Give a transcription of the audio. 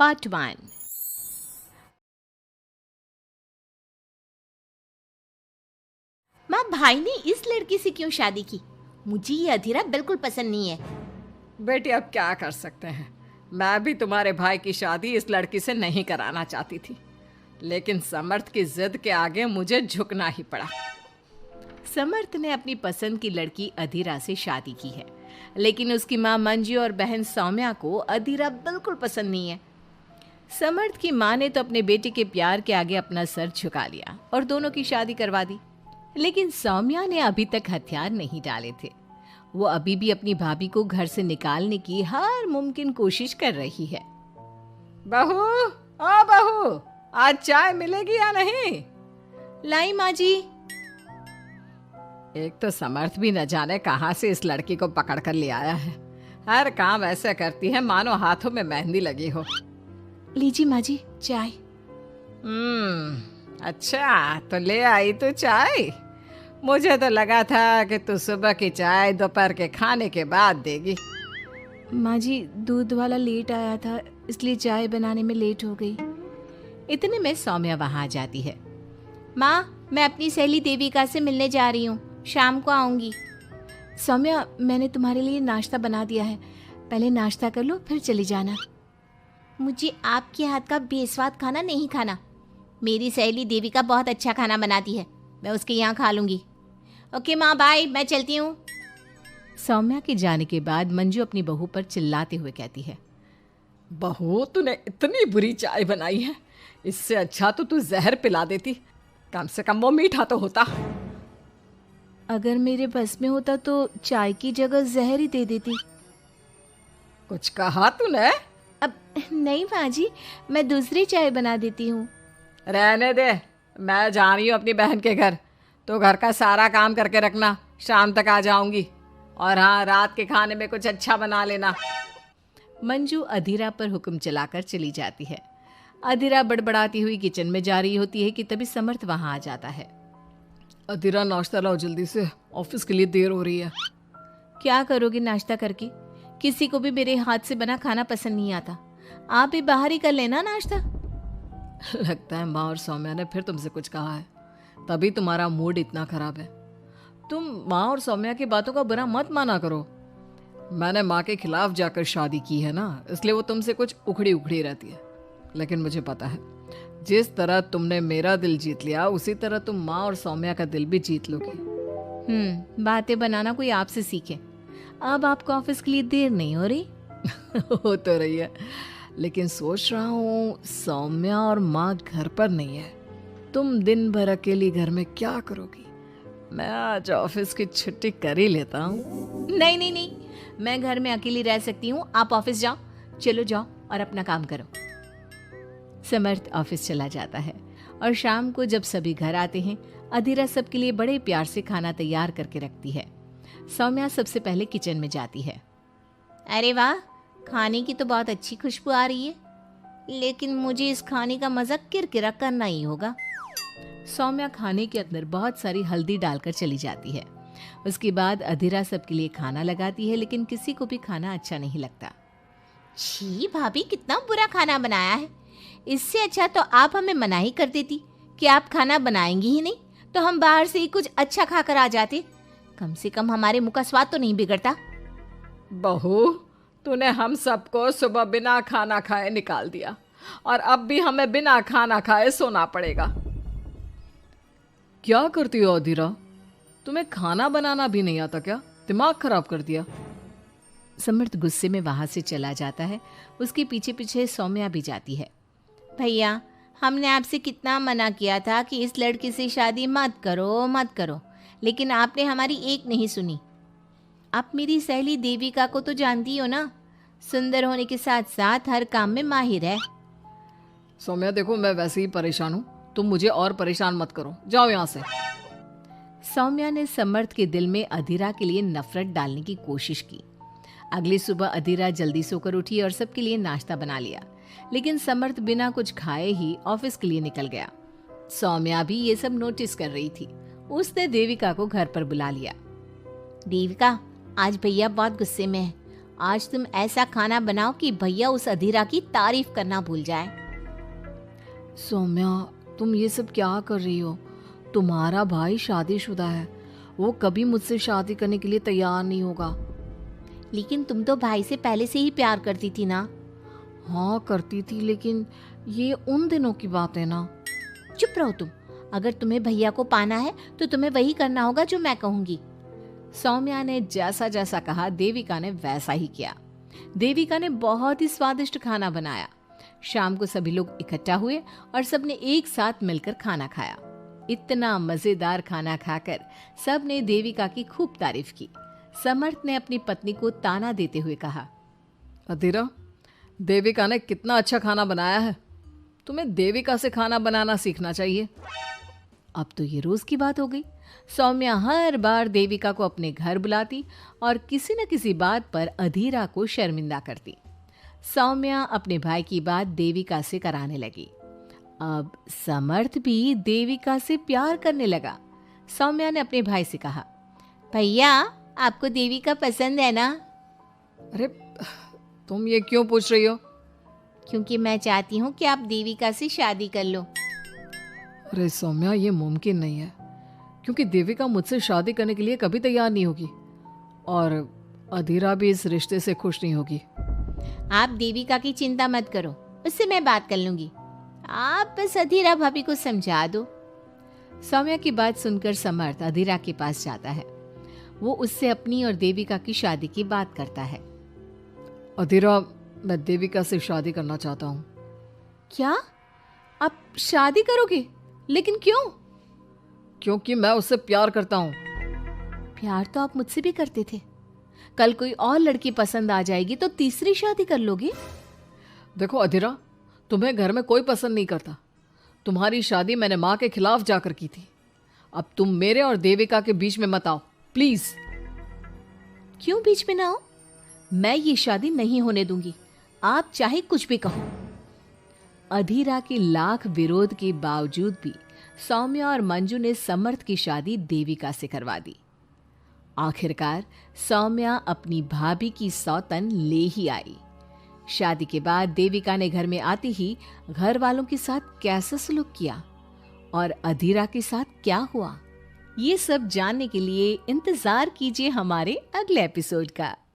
Part 1। माँ, भाई ने इस लड़की से क्यों शादी की? मुझे ये अधीरा बिल्कुल पसंद नहीं है। बेटी, अब क्या कर सकते हैं। मैं भी तुम्हारे भाई की शादी इस लड़की से नहीं कराना चाहती थी, लेकिन समर्थ की जिद के आगे मुझे झुकना ही पड़ा। समर्थ ने अपनी पसंद की लड़की अधीरा से शादी की है, लेकिन उसकी माँ मंजू और बहन सौम्या को अधीरा बिल्कुल पसंद नहीं है। समर्थ की माँ ने तो अपने बेटे के प्यार के आगे अपना सर झुका लिया और दोनों की शादी करवा दी। लेकिन सौम्या ने अभी तक हथियार नहीं डाले थे। वो अभी भी अपनी भाभी को घर से निकालने की हर मुमकिन कोशिश कर रही है। बहू, ओ बहू, आज चाय मिलेगी या नहीं? लाई माँ जी। एक तो समर्थ भी न जाने कहां से इस लड़की को पकड़ कर ले आया है। हर काम ऐसे करती है मानो हाथों में मेहंदी लगी हो। लीजिए माँ जी चाय। अच्छा, तो ले आई तू चाय। मुझे तो लगा था कि तू सुबह की चाय दोपहर के खाने के बाद देगी। माँ जी, दूध वाला लेट आया था, इसलिए चाय बनाने में लेट हो गई। इतने में सौम्या वहां आ जाती है। माँ, मैं अपनी सहेली देविका से मिलने जा रही हूँ, शाम को आऊंगी। सौम्या, मैंने तुम्हारे लिए नाश्ता बना दिया है, पहले नाश्ता कर लो फिर चली जाना। मुझे आपके हाथ का बेस्वाद खाना नहीं खाना। मेरी सहेली देविका बहुत अच्छा खाना बनाती है, मैं उसके यहाँ खा लूंगी। ओके माँ, बाय, मैं चलती हूँ। सौम्या के जाने के बाद मंजू अपनी बहू पर चिल्लाते हुए कहती है, बहू, तूने इतनी बुरी चाय बनाई है, इससे अच्छा तो तू जहर पिला देती, कम से कम वो मीठा तो होता। अगर मेरे बस में होता तो चाय की जगह जहर ही दे देती। कुछ कहा तूने? अब नहीं माँ जी, मैं दूसरी चाय बना देती हूँ। रहने दे, मैं जा रही हूँ अपनी बहन के घर। तो घर का सारा काम करके रखना, शाम तक आ जाऊंगी। और हाँ, रात के खाने में कुछ अच्छा बना लेना। मंजू अधीरा पर हुक्म चलाकर चली जाती है। अधीरा बड़बड़ाती हुई किचन में जा रही होती है कि तभी समर्थ वहां आ जाता है। अधीरा, नाश्ता लाओ जल्दी से, ऑफिस के लिए देर हो रही है। क्या करोगे नाश्ता करके? किसी को भी मेरे हाथ से बना खाना पसंद नहीं आता। आप भी बाहर ही कर लेना नाश्ता। लगता है माँ और सौम्या ने फिर तुमसे कुछ कहा है, तभी तुम्हारा मूड इतना खराब है। तुम माँ और सौम्या की बातों का बुरा मत माना करो। मैंने माँ के खिलाफ जाकर शादी की है ना, इसलिए वो तुमसे कुछ उखड़ी उखड़ी रहती है। लेकिन मुझे पता है, जिस तरह तुमने मेरा दिल जीत लिया, उसी तरह तुम माँ और सौम्या का दिल भी जीत लोगी। बातें बनाना कोई आपसे सीखे। अब आपको ऑफिस के लिए देर नहीं हो रही? हो तो रही है, लेकिन सोच रहा हूँ सौम्या और माँ घर पर नहीं है। तुम दिन भर अकेली घर में क्या करोगी? मैं आज ऑफिस की छुट्टी कर ही लेता हूँ। नहीं नहीं नहीं, मैं घर में अकेली रह सकती हूँ, आप ऑफिस जाओ। चलो जाओ और अपना काम करो। समर्थ ऑफिस चला जाता है और शाम को जब सभी घर आते हैं, अधीरा सबके लिए बड़े प्यार से खाना तैयार करके रखती है। सौम्या सबसे पहले किचन में जाती है। अरे वाह, खाने की तो बहुत अच्छी खुशबू आ रही है, लेकिन मुझे इस खाने का मजा किरकिरा करना ही होगा। सौम्या खाने के अंदर बहुत सारी हल्दी डालकर चली जाती है। उसके बाद अधीरा सबके लिए खाना लगाती है, लेकिन किसी को भी खाना अच्छा नहीं लगता। छी भाभी, कितना बुरा खाना बनाया है। इससे अच्छा तो आप हमें मना ही कर देती कि आप खाना बनाएंगी ही नहीं, तो हम बाहर से ही कुछ अच्छा खाकर आ जाते। कम से कम हमारे मुंह का स्वाद तो नहीं बिगड़ता। बहू, तूने हम सबको सुबह बिना खाना खाए निकाल दिया, और अब भी हमें बिना खाना खाए सोना पड़ेगा। क्या करती हो अधीरा? तुम्हें खाना बनाना भी नहीं आता क्या? दिमाग खराब कर दिया। समर्थ गुस्से में वहां से चला जाता है। उसके पीछे पीछे सौम्या भी जाती है। भैया, हमने आपसे कितना मना किया था कि इस लड़की से शादी मत करो मत करो, लेकिन आपने हमारी एक नहीं सुनी। आप मेरी सहेली देविका को तो जानती हो ना, सुंदर होने के साथ साथ हर काम में माहिर है। सौम्या देखो, मैं वैसे ही परेशान हूँ, तुम मुझे और परेशान मत करो, जाओ यहाँ से। सौम्या ने समर्थ के दिल में अधीरा के लिए नफरत डालने की कोशिश की। अगली सुबह अधीरा जल्दी सोकर उठी और सबके लिए नाश्ता बना लिया, लेकिन समर्थ बिना कुछ खाए ही ऑफिस के लिए निकल गया। सौम्या भी ये सब नोटिस कर रही थी। उसने देविका को घर पर बुला लिया। देविका, आज भैया बहुत गुस्से में है आज तुम ऐसा खाना बनाओ कि भैया उस अधीरा की तारीफ करना भूल जाए। सौम्या, तुम ये सब क्या कर रही हो? तुम्हारा भाई शादीशुदा है, वो कभी मुझसे शादी करने के लिए तैयार नहीं होगा। लेकिन तुम तो भाई से पहले से ही प्यार करती थी ना। हाँ करती थी, लेकिन ये उन दिनों की बात है ना। चुप रहो तुम। अगर तुम्हें भैया को पाना है तो तुम्हें वही करना होगा जो मैं कहूंगी। सौम्या ने जैसा जैसा कहा देविका ने वैसा ही किया। देविका ने बहुत ही स्वादिष्ट खाना बनाया। शाम को सभी लोग इकट्ठा हुए और सबने एक साथ मिलकर खाना खाया। इतना मजेदार खाना खाकर सबने देविका की खूब तारीफ की। समर्थ ने अपनी पत्नी को ताना देते हुए कहा, अधीरा, देविका ने कितना अच्छा खाना बनाया है। तुम्हें देविका से खाना बनाना सीखना चाहिए। अब तो ये रोज की बात हो गई। सौम्या हर बार देविका को अपने घर बुलाती और किसी न किसी बात पर अधीरा को शर्मिंदा करती। सौम्या अपने भाई की बात देविका से कराने लगी। अब समर्थ भी देविका से प्यार करने लगा। सौम्या ने अपने भाई से कहा, भैया, आपको देविका पसंद है ना? अरे तुम ये क्यों पूछ रही हो? क्योंकि मैं चाहती हूँ कि आप देविका से शादी कर लो। अरे सौम्या, ये मुमकिन नहीं है, क्योंकि देविका मुझसे शादी करने के लिए कभी तैयार नहीं होगी और अधीरा भी इस रिश्ते से खुश नहीं होगी। आप देविका की चिंता मत करो, उससे मैं बात कर लूंगी। आप बस अधीरा भाभी को समझा दो। सौम्या की बात सुनकर समर्थ अधीरा के पास जाता है। वो उससे अपनी और देविका की शादी की बात करता है। अधीरा, मैं देविका से शादी करना चाहता हूँ। क्या? आप शादी करोगे? लेकिन क्यों? क्योंकि मैं उससे प्यार करता हूँ। प्यार तो आप मुझसे भी करते थे। कल कोई और लड़की पसंद आ जाएगी तो तीसरी शादी कर लोगे? देखो अधीरा, तुम्हें घर में कोई पसंद नहीं करता। तुम्हारी शादी मैंने माँ के खिलाफ जाकर की थी। अब तुम मेरे और देविका के बीच में मत आओ, प्लीज। क्यों बीच में ना आओ? मैं ये शादी नहीं होने दूंगी, आप चाहे कुछ भी कहो। अधीरा के लाख विरोध के बावजूद भी सौम्या और मंजू ने समर्थ की शादी देविका से करवा दी। आखिरकार सौम्या अपनी भाभी की सौतन ले ही आई। शादी के बाद देविका ने घर में आते ही घर वालों के साथ कैसा सलूक किया और अधीरा के साथ क्या हुआ, ये सब जानने के लिए इंतजार कीजिए हमारे अगले एपिसोड का।